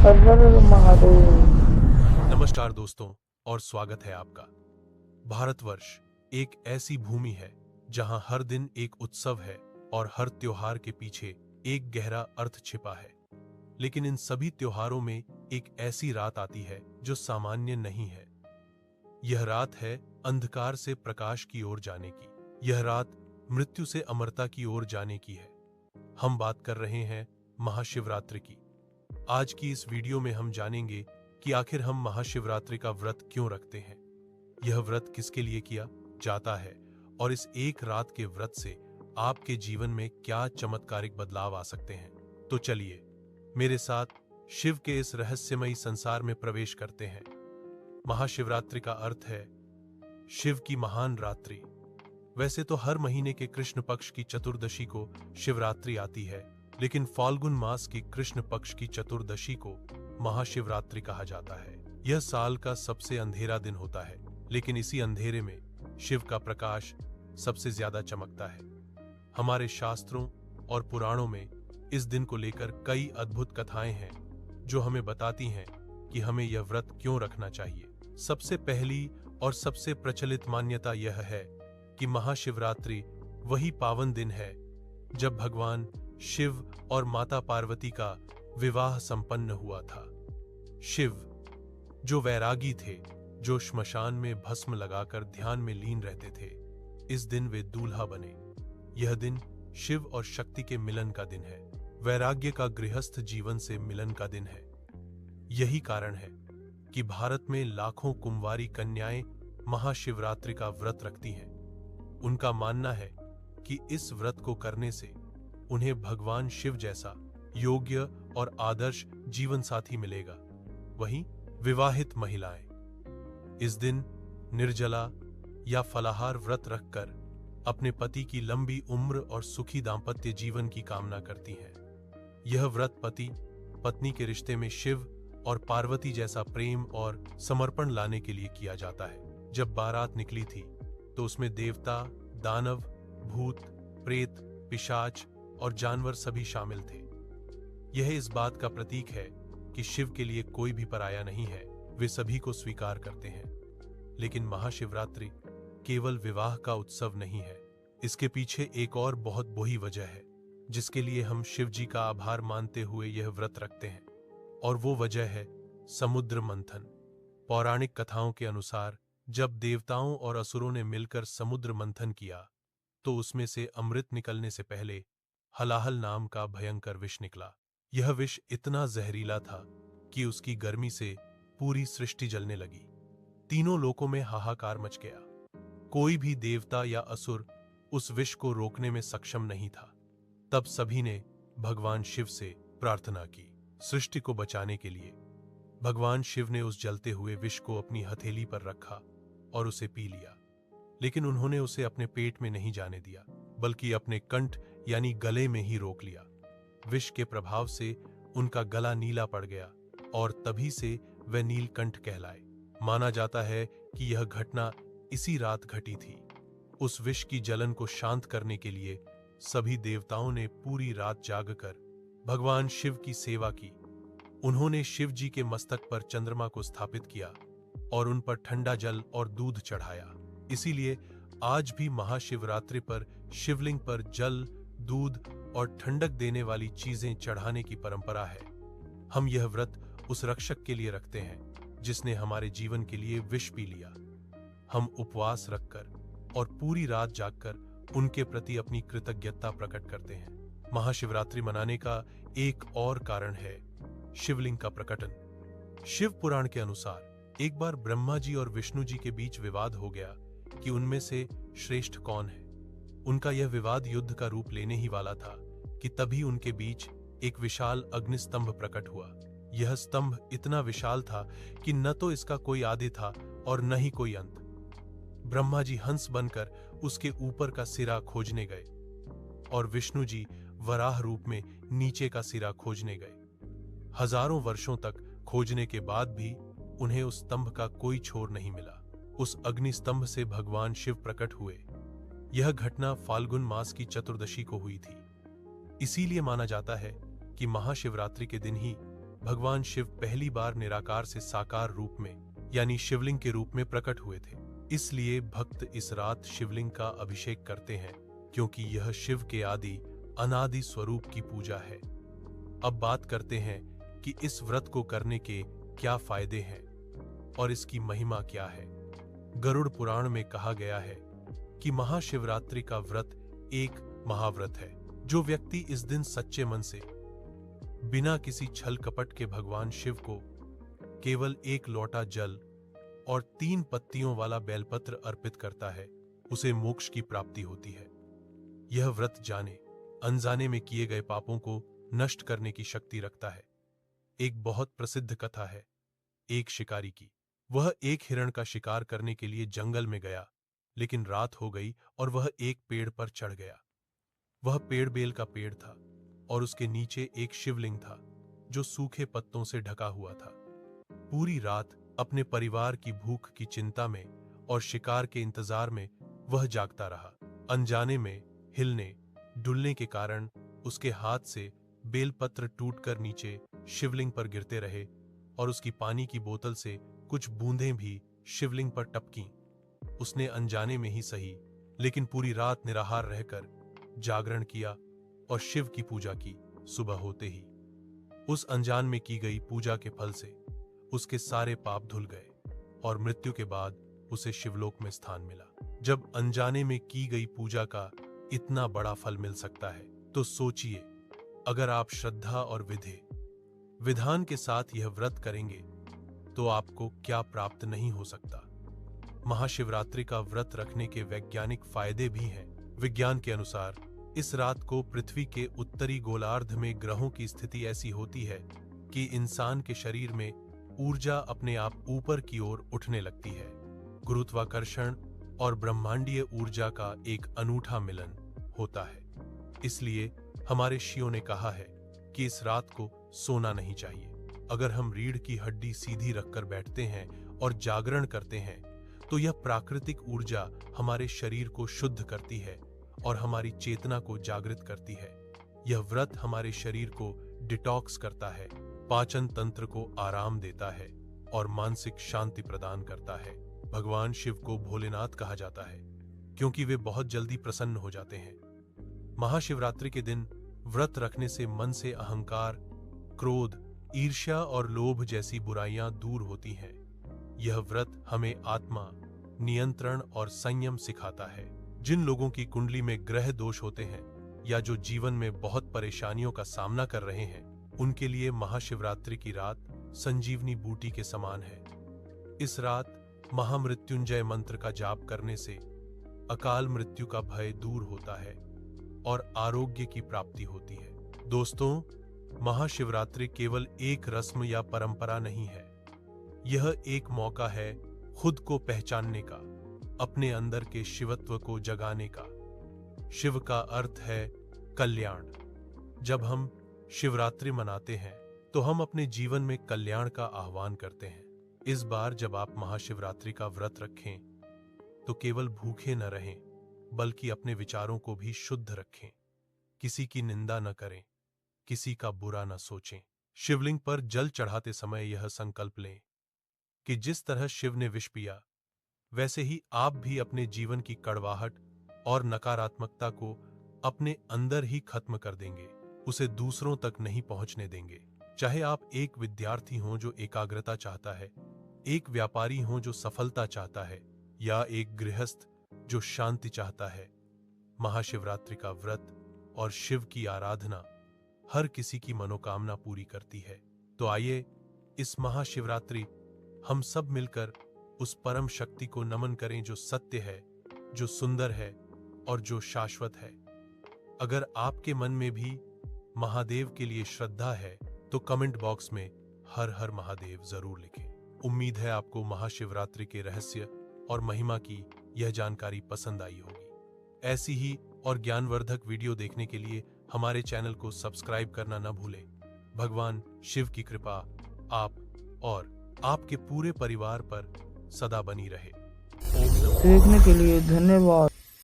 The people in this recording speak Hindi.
हर हर महादेव। नमस्कार दोस्तों और स्वागत है आपका। भारतवर्ष एक ऐसी भूमि है जहां हर दिन एक उत्सव है और हर त्योहार के पीछे एक गहरा अर्थ छिपा है। लेकिन इन सभी त्योहारों में एक ऐसी रात आती है जो सामान्य नहीं है। यह रात है अंधकार से प्रकाश की ओर जाने की। यह रात मृत्यु से अमरता की ओर जाने की है। हम बात कर रहे हैं महाशिवरात्रि की। आज की इस वीडियो में हम जानेंगे कि आखिर हम महाशिवरात्रि का व्रत क्यों रखते हैं, यह व्रत किसके लिए किया जाता है और इस एक रात के व्रत से आपके जीवन में क्या चमत्कारिक बदलाव आ सकते हैं। तो चलिए मेरे साथ शिव के इस रहस्यमयी संसार में प्रवेश करते हैं। महाशिवरात्रि का अर्थ है शिव की महान रात्रि। वैसे तो हर महीने के कृष्ण पक्ष की चतुर्दशी को शिवरात्रि आती है, लेकिन फाल्गुन मास की कृष्ण पक्ष की चतुर्दशी को महाशिवरात्रि कहा जाता है। यह साल का सबसे अंधेरा दिन होता है, लेकिन इसी अंधेरे में शिव का प्रकाश सबसे ज्यादा चमकता है। हमारे शास्त्रों और पुराणों में इस दिन को लेकर कई अद्भुत कथाएं हैं जो हमें बताती हैं कि हमें यह व्रत क्यों रखना चाहिए। सबसे पहली और सबसे प्रचलित मान्यता यह है कि महाशिवरात्रि वही पावन दिन है जब भगवान शिव और माता पार्वती का विवाह संपन्न हुआ था। शिव जो वैरागी थे, जो श्मशान में भस्म लगाकर ध्यान में लीन रहते थे, इस दिन वे दूल्हा बने। यह दिन शिव और शक्ति के मिलन का दिन है, वैराग्य का गृहस्थ जीवन से मिलन का दिन है। यही कारण है कि भारत में लाखों कुंवारी कन्याएं महाशिवरात्रि का व्रत रखती हैं। उनका मानना है कि इस व्रत को करने से उन्हें भगवान शिव जैसा योग्य और आदर्श जीवन साथी मिलेगा। वहीं विवाहित महिलाएं इस दिन निर्जला या फलाहार व्रत रखकर अपने पति की लंबी उम्र और सुखी दाम्पत्य जीवन की कामना करती हैं। यह व्रत पति पत्नी के रिश्ते में शिव और पार्वती जैसा प्रेम और समर्पण लाने के लिए किया जाता है। जब बारात निकली थी तो उसमें देवता, दानव, भूत, प्रेत, पिशाच और जानवर सभी शामिल थे। यह इस बात का प्रतीक है कि शिव के लिए कोई भी पराया नहीं है, वे सभी को स्वीकार करते हैं। लेकिन महाशिवरात्रि केवल विवाह का उत्सव नहीं है, इसके पीछे एक और बहुत बड़ी वजह है जिसके लिए हम शिव जी का आभार मानते हुए यह व्रत रखते हैं, और वो वजह है समुद्र मंथन। पौराणिक कथाओं के अनुसार जब देवताओं और असुरों ने मिलकर समुद्र मंथन किया तो उसमें से अमृत निकलने से पहले हलाहल नाम का भयंकर विष निकला। यह विष इतना जहरीला था कि उसकी गर्मी से पूरी सृष्टि जलने लगी। तीनों लोकों में हाहाकार मच गया। कोई भी देवता या असुर उस विष को रोकने में सक्षम नहीं था। तब सभी ने भगवान शिव से प्रार्थना की सृष्टि को बचाने के लिए। भगवान शिव ने उस जलते हुए विष को अपनी हथेली पर रखा और उसे पी लिया, लेकिन उन्होंने उसे अपने पेट में नहीं जाने दिया, बल्कि अपने कंठ यानी गले में ही रोक लिया। विष के प्रभाव से उनका गला नीला पड़ गया और तभी से वह नीलकंठ कहलाए। माना जाता है कि यह घटना इसी रात घटी थी। उस विष की जलन को शांत करने के लिए सभी देवताओं ने पूरी रात जागकर भगवान शिव की सेवा की। उन्होंने शिव जी के मस्तक पर चंद्रमा को स्थापित किया और उन पर ठंडा जल और दूध चढ़ाया। इसीलिए आज भी महाशिवरात्रि पर शिवलिंग पर जल, दूध और ठंडक देने वाली चीजें चढ़ाने की परंपरा है। हम यह व्रत उस रक्षक के लिए रखते हैं जिसने हमारे जीवन के लिए विष पी लिया। हम उपवास रखकर और पूरी रात जागकर उनके प्रति अपनी कृतज्ञता प्रकट करते हैं। महाशिवरात्रि मनाने का एक और कारण है शिवलिंग का प्रकटन। शिव पुराण के अनुसार एक बार ब्रह्मा जी और विष्णु जी के बीच विवाद हो गया कि उनमें से श्रेष्ठ कौन है। उनका यह विवाद युद्ध का रूप लेने ही वाला था कि तभी उनके बीच एक विशाल अग्निस्तंभ प्रकट हुआ। यह स्तंभ इतना विशाल था कि न तो इसका कोई आदि था और न ही कोई अंत। ब्रह्मा जी हंस बनकर उसके ऊपर का सिरा खोजने गए और विष्णु जी वराह रूप में नीचे का सिरा खोजने गए। हजारों वर्षों तक खोजने के बाद भी उन्हें उस स्तंभ का कोई छोर नहीं मिला। उस अग्नि स्तंभ से भगवान शिव प्रकट हुए। यह घटना फाल्गुन मास की चतुर्दशी को हुई थी। इसीलिए माना जाता है कि महाशिवरात्रि के दिन ही भगवान शिव पहली बार निराकार से साकार रूप में यानी शिवलिंग के रूप में प्रकट हुए थे। इसलिए भक्त इस रात शिवलिंग का अभिषेक करते हैं, क्योंकि यह शिव के आदि अनादि स्वरूप की पूजा है। अब बात करते हैं कि इस व्रत को करने के क्या फायदे हैं और इसकी महिमा क्या है। गरुड़ पुराण में कहा गया है कि महाशिवरात्रि का व्रत एक महाव्रत है। जो व्यक्ति इस दिन सच्चे मन से बिना किसी छल कपट के भगवान शिव को केवल एक लोटा जल और 3 पत्तियों वाला बेलपत्र अर्पित करता है, उसे मोक्ष की प्राप्ति होती है। यह व्रत जाने अनजाने में किए गए पापों को नष्ट करने की शक्ति रखता है। एक बहुत प्रसिद्ध कथा है एक शिकारी की। वह एक हिरण का शिकार करने के लिए जंगल में गया, लेकिन रात हो गई और वह एक पेड़ पर चढ़ गया। वह पेड़ बेल का पेड़ था और उसके नीचे एक शिवलिंग था जो सूखे पत्तों से ढका हुआ था। पूरी रात अपने परिवार की भूख की चिंता में और शिकार के इंतजार में वह जागता रहा। अनजाने में हिलने डुलने के कारण उसके हाथ से बेलपत्र टूटकर नीचे शिवलिंग पर गिरते रहे और उसकी पानी की बोतल से कुछ बूंदें भी शिवलिंग पर टपकीं। उसने अनजाने में ही सही, लेकिन पूरी रात निराहार रहकर जागरण किया और शिव की पूजा की। सुबह होते ही उस अनजान में की गई पूजा के फल से उसके सारे पाप धुल गए और मृत्यु के बाद उसे शिवलोक में स्थान मिला। जब अनजाने में की गई पूजा का इतना बड़ा फल मिल सकता है, तो सोचिए अगर आप श्रद्धा और विधान के साथ यह व्रत करेंगे तो आपको क्या प्राप्त नहीं हो सकता। महाशिवरात्रि का व्रत रखने के वैज्ञानिक फायदे भी हैं। विज्ञान के अनुसार इस रात को पृथ्वी के उत्तरी गोलार्ध में ग्रहों की स्थिति ऐसी होती है कि इंसान के शरीर में ऊर्जा अपने आप ऊपर की ओर उठने लगती है। गुरुत्वाकर्षण और ब्रह्मांडीय ऊर्जा का एक अनूठा मिलन होता है। इसलिए हमारे ऋषियों ने कहा है कि इस रात को सोना नहीं चाहिए। अगर हम रीढ़ की हड्डी सीधी रखकर बैठते हैं और जागरण करते हैं, तो यह प्राकृतिक ऊर्जा हमारे शरीर को शुद्ध करती है और हमारी चेतना को जागृत करती है। यह व्रत हमारे शरीर को डिटॉक्स करता है, पाचन तंत्र को आराम देता है और मानसिक शांति प्रदान करता है। भगवान शिव को भोलेनाथ कहा जाता है क्योंकि वे बहुत जल्दी प्रसन्न हो जाते हैं। महाशिवरात्रि के दिन व्रत रखने से मन से अहंकार, क्रोध, ईर्ष्या और लोभ जैसी बुराइयां दूर होती हैं। यह व्रत हमें आत्मा नियंत्रण और संयम सिखाता है। जिन लोगों की कुंडली में ग्रह दोष होते हैं या जो जीवन में बहुत परेशानियों का सामना कर रहे हैं, उनके लिए महाशिवरात्रि की रात संजीवनी बूटी के समान है। इस रात महामृत्युंजय मंत्र का जाप करने से अकाल मृत्यु का भय दूर होता है और आरोग्य की प्राप्ति होती है। दोस्तों, महाशिवरात्रि केवल एक रस्म या परंपरा नहीं है। यह एक मौका है खुद को पहचानने का, अपने अंदर के शिवत्व को जगाने का। शिव का अर्थ है कल्याण। जब हम शिवरात्रि मनाते हैं तो हम अपने जीवन में कल्याण का आह्वान करते हैं। इस बार जब आप महाशिवरात्रि का व्रत रखें तो केवल भूखे न रहें, बल्कि अपने विचारों को भी शुद्ध रखें। किसी की निंदा न करें, किसी का बुरा न सोचें। शिवलिंग पर जल चढ़ाते समय यह संकल्प लें कि जिस तरह शिव ने विष पिया, वैसे ही आप भी अपने जीवन की कड़वाहट और नकारात्मकता को अपने अंदर ही खत्म कर देंगे, उसे दूसरों तक नहीं पहुंचने देंगे। चाहे आप एक विद्यार्थी हों जो एकाग्रता चाहता है, एक व्यापारी हों जो सफलता चाहता है, या एक गृहस्थ जो शांति चाहता है, महाशिवरात्रि का व्रत और शिव की आराधना हर किसी की मनोकामना पूरी करती है। तो आइए इस महाशिवरात्रि हम सब मिलकर उस परम शक्ति को नमन करें जो सत्य है, जो सुंदर है और जो शाश्वत है। अगर आपके मन में भी महादेव के लिए श्रद्धा है तो कमेंट बॉक्स में हर हर महादेव जरूर लिखें। उम्मीद है आपको महाशिवरात्रि के रहस्य और महिमा की यह जानकारी पसंद आई होगी। ऐसी ही और ज्ञानवर्धक वीडियो देखने के लिए हमारे चैनल को सब्सक्राइब करना न भूलें। भगवान शिव की कृपा आप और आपके पूरे परिवार पर सदा बनी रहे। ओम नमः। देखने के लिए धन्यवाद।